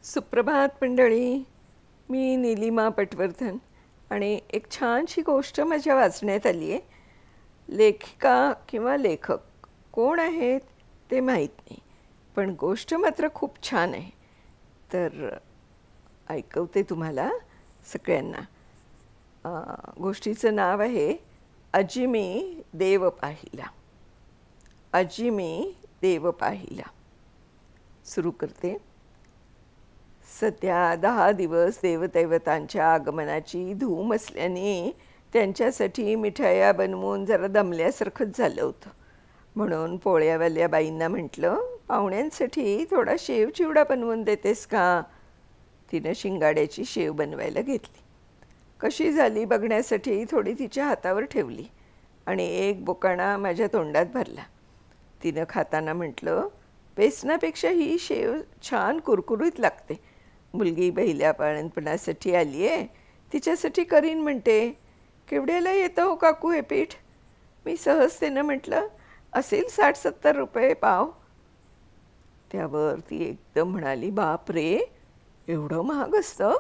सुप्रभात मंडळी. मी नीलिमा पटवर्धन आणि एक छानशी गोष्ट माझ्या वाचण्यात आली आहे. लेखिका किंवा लेखक कोण आहेत ते माहीत नाही, पण गोष्ट मात्र खूप छान आहे. तर ऐकवते तुम्हाला सगळ्यांना. गोष्टीचं नाव आहे अजिमी देव पाहिला. अजिमी देव पाहिला. सुरू करते. सध्या 10 दिवस देवदैवतांच्या आगमनाची धूम असल्याने त्यांच्यासाठी मिठाया बनवून जरा दमल्यासारखंच झालं होतं. म्हणून पोळ्यावाल्या बाईंना म्हटलं, पाहुण्यांसाठी थोडा शेव चिवडा बनवून देतेस का? तिनं शिंगाड्याची शेव बनवायला घेतली. कशी झाली बघण्यासाठी थोडी तिच्या हातावर ठेवली आणि एक बोकाणा माझ्या तोंडात भरला. तिनं खाताना म्हटलं, बेसनापेक्षा ही शेव छान कुरकुरीत लागते. मुलगी पहिल्या बाळणपणासाठी आली आहे, तिच्यासाठी करीन म्हणते. केवढ्याला येतं हो काकू हे पीठ? मी सहजतेनं म्हटलं, असेल 60-70 रुपये पाव. त्यावर ती एकदम म्हणाली, बाप रे, एवढं महाग असतं?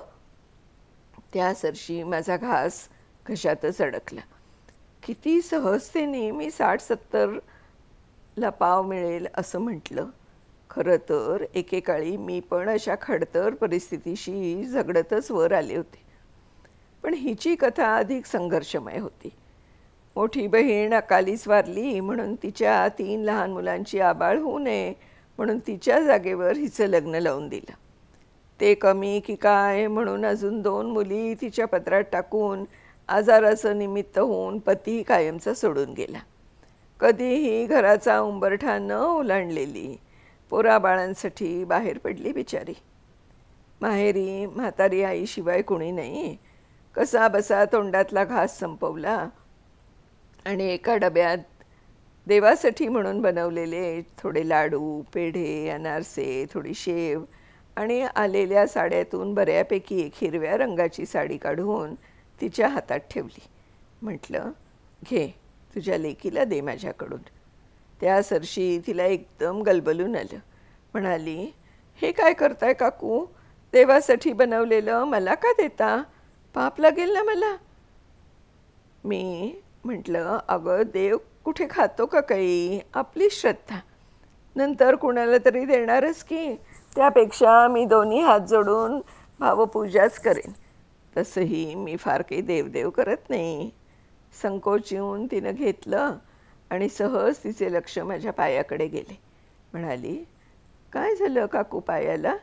त्यासरशी माझा घास घशातच अडकला. किती सहजतेने मी 60-70ला पाव मिळेल असं म्हटलं. खरं तर एकेकाळी मी पण अशा खडतर परिस्थितीशी झगडतच वर आले होते. पण हिची कथा अधिक संघर्षमय होती. मोठी बहीण अकालीच वारली म्हणून तिच्या 3 लहान मुलांची आबाळ होऊ नये म्हणून तिच्या जागेवर हिचं लग्न लावून दिलं. ते कमी की काय म्हणून अजून 2 मुली तिच्या पत्रात टाकून आजाराचं निमित्त होऊन पती कायमचा सोडून गेला. कधीही घराचा उंबरठा न ओलांडलेली पोराबाळांसाठी बाहेर पडली बिचारी. माहेरी म्हातारी आईशिवाय कोणी नाही. कसा बसा तोंडातला घास संपवला आणि एका डब्यात देवासाठी म्हणून बनवलेले थोडे लाडू, पेढे, अनारसे, थोडी शेव आणि आलेल्या साड्यातून बऱ्यापैकी एक हिरव्या रंगाची साडी काढून तिच्या हातात ठेवली. म्हटलं, घे, तुझ्या लेकीला दे माझ्याकडून. त्यासरशी तिला एकदम गलबलून आलं. म्हणाली, हे काय करताय काकू? देवासाठी बनवलेलं मला का देता? पाप लागेल ना मला. मी म्हटलं, अगं देव कुठे खातो का काही? आपली श्रद्धा, नंतर कुणाला तरी देणारच की. त्यापेक्षा मी दोन्ही हात जोडून भावपूजाच करेन. तसंही मी फार काही देवदेव करत नाही. संकोच येऊन तिनं घेतलं आणि सहज तिचे लक्ष माझ्या पायाकडे गेले. म्हणाली, काय झालं काकू पायाला?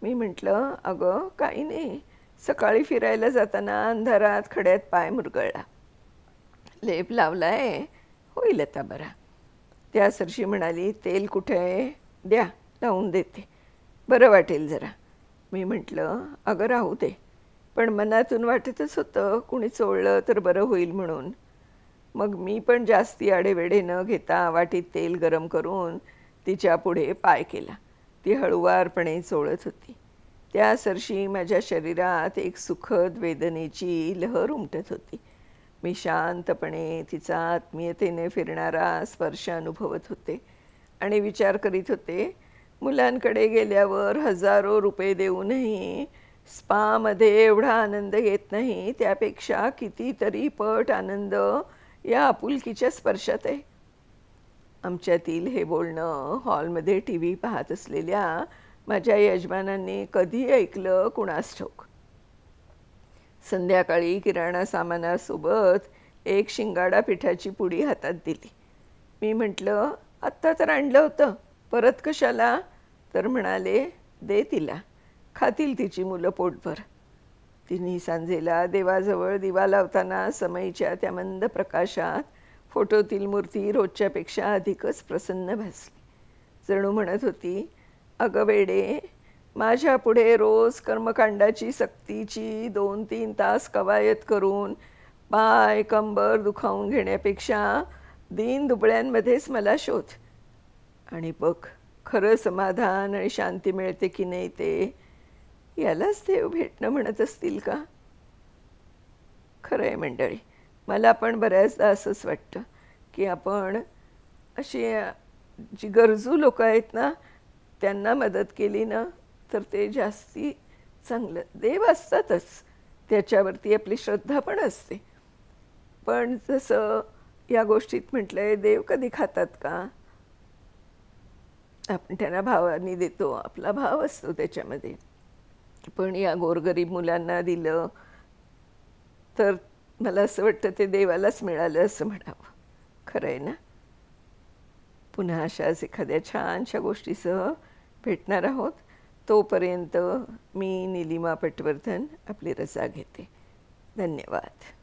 मी म्हटलं, अगं काही नाही, सकाळी फिरायला जाताना अंधारात खड्यात पाय मुरगळला. लेप लावलाय, होईल आता बरा. त्यासरशी म्हणाली, तेल कुठे आहे? द्या, लावून देते, बरं वाटेल जरा. मी म्हटलं, अगं राहू दे, पण मनातून वाटतच होतं कुणी चोळलं तर बरं होईल म्हणून. मग मी पण जास्ती आडेवेडे न घेता वाटीत तेल गरम करून तिच्या पुढे पाय केला. ती हळुवारपणे चोळत होती. त्यासरशी माझ्या शरीरात एक सुखद वेदनेची लहर उमटत होती. मी शांतपणे तिचा आत्मीयतेने फिरणारा स्पर्श अनुभवत होते आणि विचार करीत होते, मुलांकडे गेल्यावर हजारो रुपये देऊनही स्पामध्ये एवढा आनंद येत नाही, त्यापेक्षा कितीतरी पट आनंद या आपुलकीच्या स्पर्शात आहे. आमच्यातील हे बोलणं हॉलमध्ये TV पाहत असलेल्या माझ्या यजमानांनी कधी ऐकलं कुणास ठाऊक. संध्याकाळी किराणा सामानासोबत एक शिंगाडा पिठाची पुडी हातात दिली. मी म्हटलं, आत्ता तर आणलं होतं, परत कशाला? तर म्हणाले, दे तिला, खातील तिची मुलं पोटभर. तिन्ही सांजेला देवाजवळ दिवा लावताना समईच्या त्या मंद प्रकाशात फोटोतील मूर्ती रोजच्यापेक्षा अधिकच प्रसन्न भासली. जणू म्हणत होती, अगं वेडे, माझ्या पुढे रोज कर्मकांडाची सक्तीची 2-3 तास कवायत करून पाय कंबर दुखावून घेण्यापेक्षा दीन दुबळ्यांमध्येच मला शोध. आणि बघ, खरं समाधान आणि शांती मिळते की नाही ते, यालाच देव भेटणं म्हणत असतील का? खरं आहे मंडळी, मला पण बऱ्याचदा असंच वाटतं की आपण अशी जी गरजू लोक आहेत ना, त्यांना मदत केली ना तर ते जास्ती चांगलं. देव असतातच, त्याच्यावरती आपली श्रद्धा पण असते. पण जसं या गोष्टीत म्हटलंय, देव कधी खातात का? आपण त्यांना भावाने देतो, आपला भाव असतो त्याच्यामध्ये. पण या गोरगरीब मुलांना दिलं तर मला असं वाटतं ते देवालाच मिळालं असं म्हणावं. खरं आहे ना? पुन्हा अशाच एखाद्या छानशा गोष्टीसह भेटणार आहोत. तोपर्यंत मी नीलिमा पटवर्धन आपली रजा घेते. धन्यवाद.